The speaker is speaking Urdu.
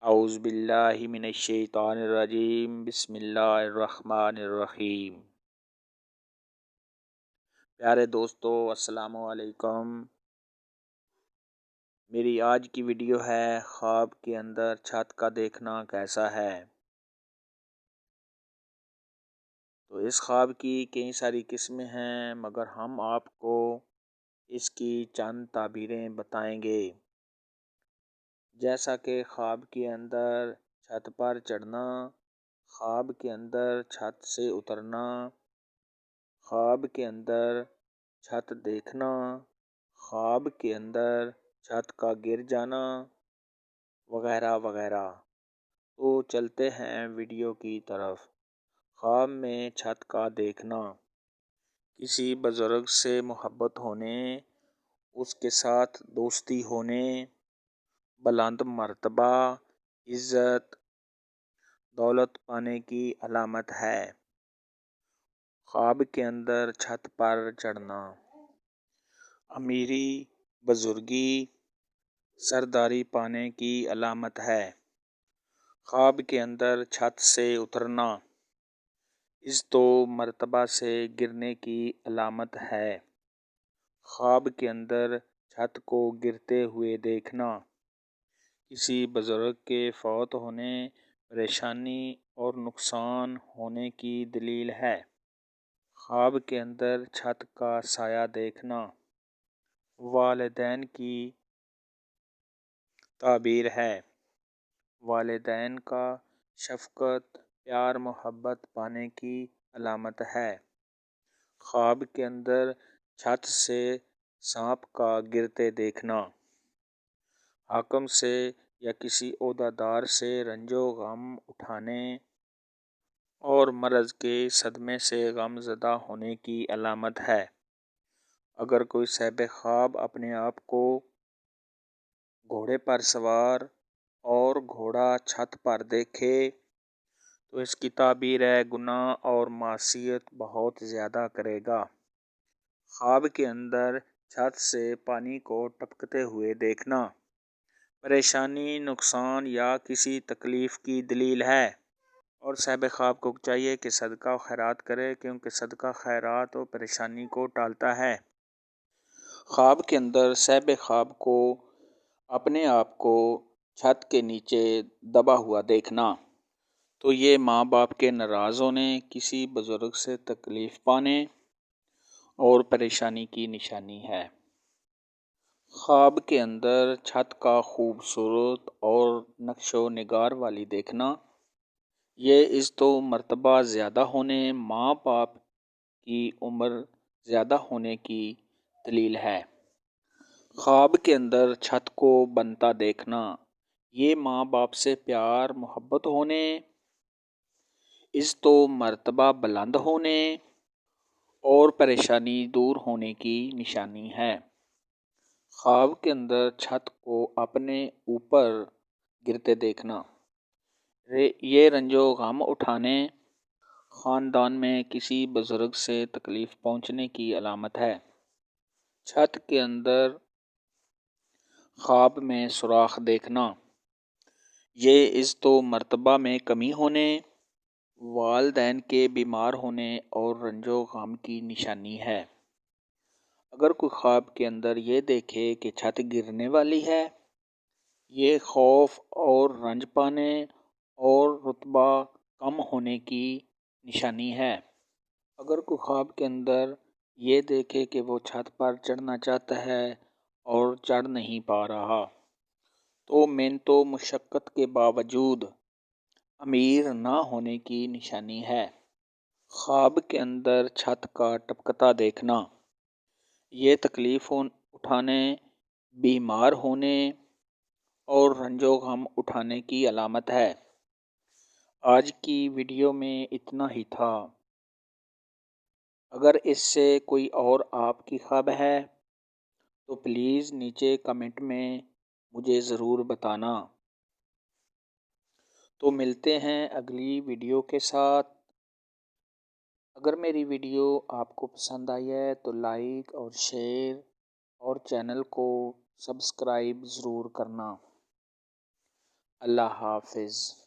اعوذ باللہ من الشیطان الرجیم بسم اللہ الرحمن الرحیم۔ پیارے دوستو السلام علیکم۔ میری آج کی ویڈیو ہے خواب کے اندر چھت کا دیکھنا کیسا ہے۔ تو اس خواب کی کئی ساری قسمیں ہیں، مگر ہم آپ کو اس کی چند تعبیریں بتائیں گے، جیسا کہ خواب کے اندر چھت پر چڑھنا، خواب کے اندر چھت سے اترنا، خواب کے اندر چھت دیکھنا، خواب کے اندر چھت کا گر جانا وغیرہ وغیرہ۔ تو چلتے ہیں ویڈیو کی طرف۔ خواب میں چھت کا دیکھنا، کسی بزرگ سے محبت ہونے، اس کے ساتھ دوستی ہونے، بلند مرتبہ، عزت، دولت پانے کی علامت ہے۔ خواب کے اندر چھت پر چڑھنا امیری، بزرگی، سرداری پانے کی علامت ہے۔ خواب کے اندر چھت سے اترنا عزت و مرتبہ سے گرنے کی علامت ہے۔ خواب کے اندر چھت کو گرتے ہوئے دیکھنا کسی بزرگ کے فوت ہونے، پریشانی اور نقصان ہونے کی دلیل ہے۔ خواب کے اندر چھت کا سایہ دیکھنا والدین کی تعبیر ہے۔ والدین کا شفقت، پیار، محبت پانے کی علامت ہے۔ خواب کے اندر چھت سے سانپ کا گرتے دیکھنا حاکم سے یا کسی عہدہ دار سے رنج و غم اٹھانے اور مرض کے صدمے سے غم زدہ ہونے کی علامت ہے۔ اگر کوئی صاحب خواب اپنے آپ کو گھوڑے پر سوار اور گھوڑا چھت پر دیکھے تو اس کی تعبیر ہے گناہ اور معصیت بہت زیادہ کرے گا۔ خواب کے اندر چھت سے پانی کو ٹپکتے ہوئے دیکھنا پریشانی، نقصان یا کسی تکلیف کی دلیل ہے، اور صاحب خواب کو چاہیے کہ صدقہ و خیرات کرے، کیونکہ صدقہ خیرات و پریشانی کو ٹالتا ہے۔ خواب کے اندر صاحب خواب کو اپنے آپ کو چھت کے نیچے دبا ہوا دیکھنا تو یہ ماں باپ کے ناراض ہونے، کسی بزرگ سے تکلیف پانے اور پریشانی کی نشانی ہے۔ خواب کے اندر چھت کا خوبصورت اور نقش و نگار والی دیکھنا یہ عزت و مرتبہ زیادہ ہونے، ماں باپ کی عمر زیادہ ہونے کی دلیل ہے۔ خواب کے اندر چھت کو بنتا دیکھنا یہ ماں باپ سے پیار محبت ہونے، عزت و مرتبہ بلند ہونے اور پریشانی دور ہونے کی نشانی ہے۔ خواب کے اندر چھت کو اپنے اوپر گرتے دیکھنا یہ رنج و غم اٹھانے، خاندان میں کسی بزرگ سے تکلیف پہنچنے کی علامت ہے۔ چھت کے اندر خواب میں سوراخ دیکھنا یہ عزت و مرتبہ میں کمی ہونے، والدین کے بیمار ہونے اور رنج و غم کی نشانی ہے۔ اگر کوئی خواب کے اندر یہ دیکھے کہ چھت گرنے والی ہے، یہ خوف اور رنج پانے اور رتبہ کم ہونے کی نشانی ہے۔ اگر کوئی خواب کے اندر یہ دیکھے کہ وہ چھت پر چڑھنا چاہتا ہے اور چڑھ نہیں پا رہا تو محنت و مشقت کے باوجود امیر نہ ہونے کی نشانی ہے۔ خواب کے اندر چھت کا ٹپکتا دیکھنا یہ تکلیف اٹھانے، بیمار ہونے اور رنج و غم اٹھانے کی علامت ہے۔ آج کی ویڈیو میں اتنا ہی تھا۔ اگر اس سے کوئی اور آپ کی خواب ہے تو پلیز نیچے کمنٹ میں مجھے ضرور بتانا۔ تو ملتے ہیں اگلی ویڈیو کے ساتھ۔ اگر میری ویڈیو آپ کو پسند آئی ہے تو لائک اور شیئر اور چینل کو سبسکرائب ضرور کرنا۔ اللہ حافظ۔